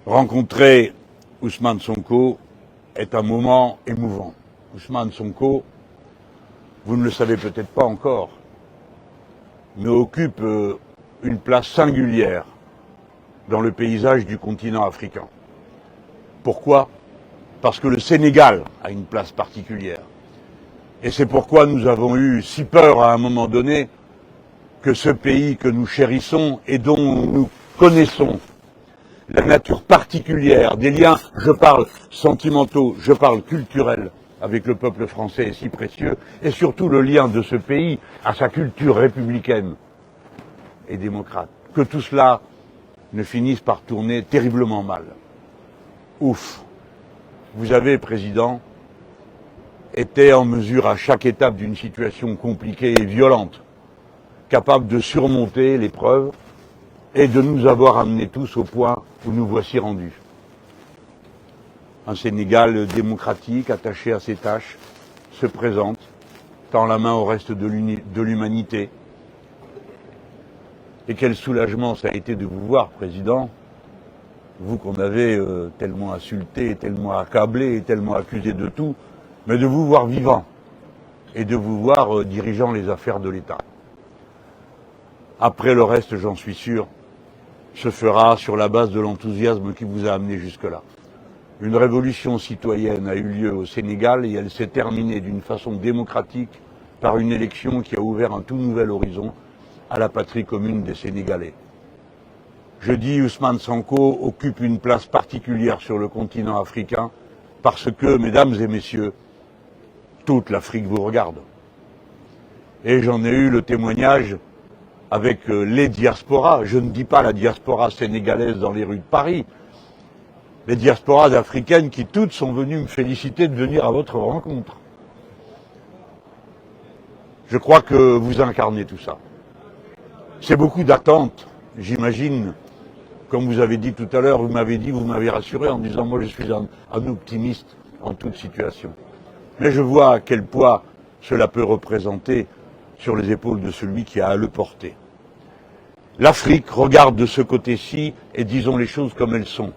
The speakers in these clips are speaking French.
Rencontrer Ousmane Sonko est un moment émouvant. Ousmane Sonko, vous ne le savez peut-être pas encore, mais occupe une place singulière dans le paysage du continent africain. Pourquoi ? Parce que le Sénégal a une place particulière. Et c'est pourquoi nous avons eu si peur à un moment donné que ce pays que nous chérissons et dont nous connaissons la nature particulière des liens, je parle sentimentaux, je parle culturels, avec le peuple français est si précieux, et surtout le lien de ce pays à sa culture républicaine et démocrate, que tout cela ne finisse par tourner terriblement mal. Ouf. Vous avez, Président, été en mesure à chaque étape d'une situation compliquée et violente, capable de surmonter l'épreuve et de nous avoir amenés tous au point où nous voici rendus. Un Sénégal démocratique, attaché à ses tâches, se présente, tend la main au reste de l'humanité. Et quel soulagement ça a été de vous voir, Président, vous qu'on avait tellement insulté, tellement accablé, et tellement accusé de tout, mais de vous voir vivant et de vous voir dirigeant les affaires de l'État. Après le reste, j'en suis sûr, se fera sur la base de l'enthousiasme qui vous a amené jusque-là. Une révolution citoyenne a eu lieu au Sénégal et elle s'est terminée d'une façon démocratique par une élection qui a ouvert un tout nouvel horizon à la patrie commune des Sénégalais. Je dis Ousmane Sonko occupe une place particulière sur le continent africain parce que, mesdames et messieurs, toute l'Afrique vous regarde. Et j'en ai eu le témoignage avec les diasporas. Je ne dis pas la diaspora sénégalaise dans les rues de Paris. Les diasporas africaines qui toutes sont venues me féliciter de venir à votre rencontre. Je crois que vous incarnez tout ça. C'est beaucoup d'attentes, j'imagine. Comme vous avez dit tout à l'heure, vous m'avez rassuré en disant moi je suis un optimiste en toute situation. Mais je vois à quel poids cela peut représenter sur les épaules de celui qui a à le porter. L'Afrique regarde de ce côté-ci et disons les choses comme elles sont.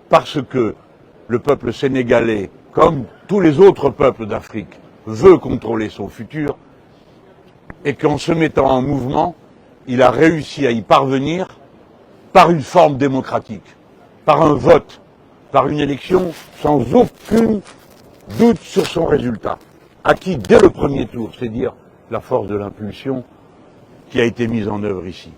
Parce que le peuple sénégalais, comme tous les autres peuples d'Afrique, veut contrôler son futur et qu'en se mettant en mouvement, il a réussi à y parvenir par une forme démocratique, par un vote, par une élection sans aucun doute sur son résultat, acquis dès le premier tour, c'est dire la force de l'impulsion qui a été mise en œuvre ici.